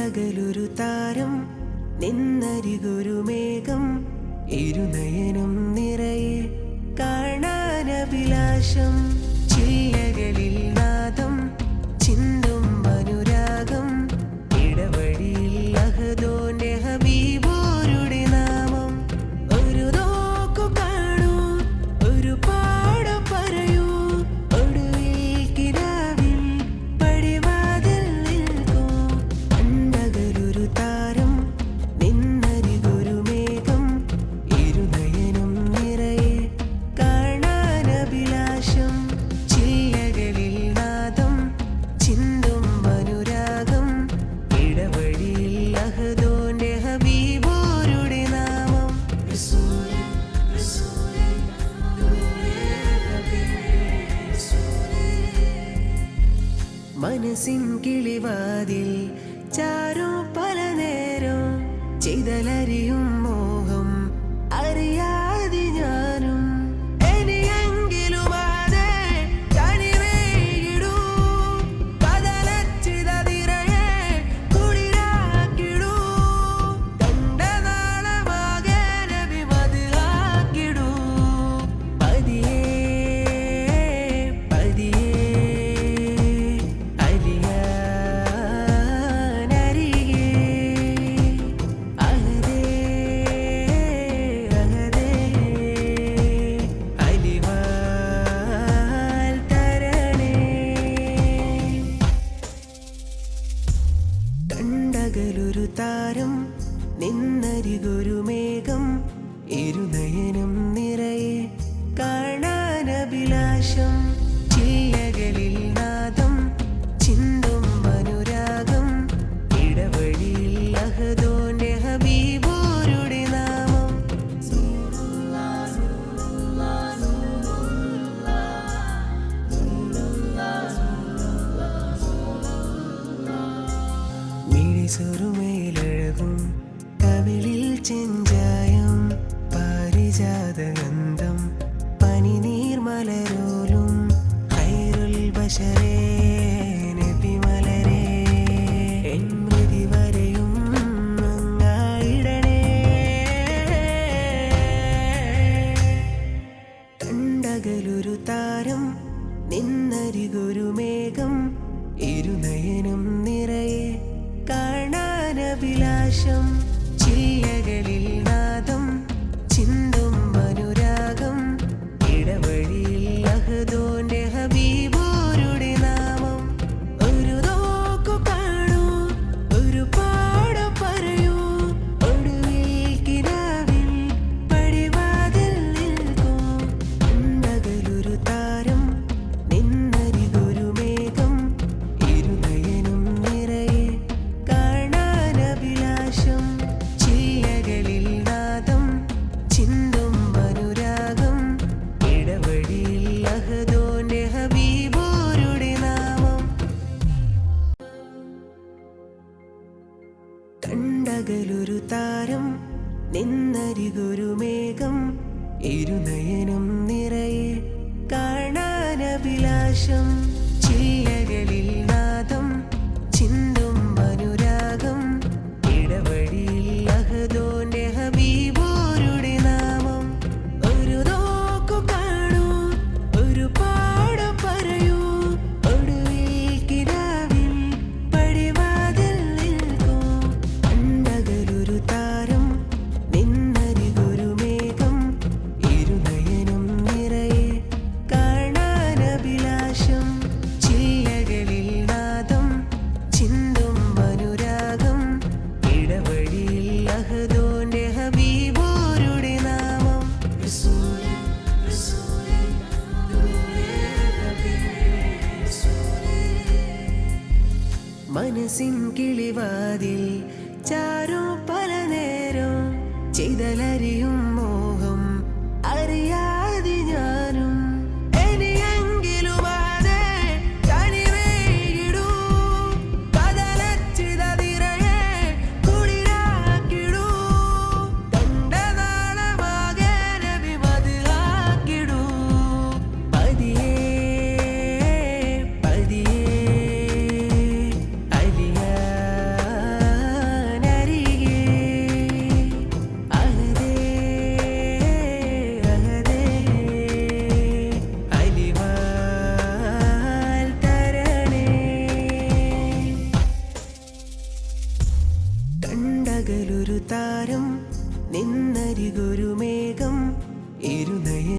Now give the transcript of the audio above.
കണ്ടകലൊരു താരം നിന്നരികൊരു മേഘം ഇരുനയനം നിറയെ കാണാനഭിലാഷം ചില്ലകളിൽ നാദം ചിന്തും അനുരാഗം ഇടവഴിയിൽ അഹദോന്റെ ഹബീബോരുടെ നാമം ഒരു നോക്കു കാണൂ ഒരു പാടം പറയൂ ഒടുവിൽ കിനാവിൽ പടിവാതിൽ നിൽക്കൂ കണ്ടകലൊരു താരം നിന്നരികൊരു മേഘം ഇരുനയനം നിറയെ കാണാനഭിലാഷം ചില്ലകളിൽ നാദം ചിന്തും അനുരാഗം ഇടവഴിയിൽ അഹദോന്റെ ഹബീബോരുടെ നാമം റസൂലേ റസൂലേ നൂറേ ഹബീബ് റസൂലേ മനസ്സിൻ കിളിവാതിൽ ചാരോ പല നേരം ചെയ്തലരിയും മോഹം അറിയാതെ ഞാനും ഇനിയെങ്കിലും അതേ കനിവേയിടൂ കതലച്ചിതതിരയെ കുളിരാക്കിടൂ കണ്ട നാളമാകെ നബി മദ്ഹാക്കിടൂ പതിയേ പതിയേ അലിയാനരികെ അഹദേ അഹദേ അലിവാൽ തരണേ കണ്ടകലൊരു താരം നിന്നരികൊരു മേഘം ഇരുനയനം നിറയെ കാണാനഭിലാഷം ചില്ലകളിൽ നാദം ചിന്തും അനുരാഗം ഇടവഴിയിൽ അഹദോന്റെ ഹബീബോരുടെ നാമം മിഴിസൊരുമയിലഴകും കവിളിൽ ചെഞ്ചായം പാരിജാതഗന്ധം പനിനീർ മലരോലും ഖൈറുൽ ബശരേ നബി മലരേ എൻ മൃതി വരെയും അങ്ങായിടണേ കണ്ടകലൊരു താരം നിന്നരികൊരു മേഘം ഇരുനയനം നിറയെ കാണാനഭിലാഷം ചില്ലകളിൽ നാദം ചിന്തും അനുരാഗം ഇടവഴിയിൽ അഹദോന്റെ ഹബീബോരുടെ നാമം ഒരു നോക്കു കാണൂ ഒരു പാടം പറയൂ ഒടുവിൽ കിനാവിൽ പടിവാതിൽ നിൽക്കൂ കണ്ടകലൊരു താരം നിന്നരികൊരു മേഘം ഇരുനയനം നിറയെ കാണാനഭിലാഷം ചില്ലകളിൽ നാദം ചിന്തും അനുരാഗം ഇടവഴിയിൽ അഹദോന്റെ ഹബീബോരുടെ നാമം കണ്ടകലൊരു താരം നിന്നരികൊരു മേഘം ഇരുനയനം നിറയെ കാണാനഭിലാഷം ചില്ലകളിൽ നാദം ചിന്തും അനുരാഗം ഇടവഴിയിൽ അഹദോന്റെ ഹബീബോരുടെ നാമം ഒരു നോക്കു കാണൂ ഒരു പാടം പറയൂ ഒടുവിൽ കിനാവിൽ പടിവാതിൽ നിൽക്കൂ കണ്ടകലൊരു താരം നിന്നരികൊരു മേഘം ഇരുനയനം നിറയെ കാണാനഭിലാഷം ചില്ലകളിൽ നാദം ചിന്തും അനുരാഗം ഇടവഴിയിൽ അഹദോന്റെ ഹബീബോരുടെ നാമം റസൂലേ റസൂലേ നൂറേ ഹബീബ് റസൂലേ മനസ്സിൻ കിളിവാതിൽ ചാരോ പല നേരം ചെയ്തലരിയും മോഹം അറിയാതെ ഞാനും ഇനിയെങ്കിലും അതേ കനിവേയിടൂ കതലച്ചിതതിരയെ കുളിരാക്കിടൂ കണ്ട നാളമാകെ നബി മദ്ഹാക്കിടൂ പതിയേ പതിയേ അലിയാ പകലൊരു താരം നിന്നരികൊരു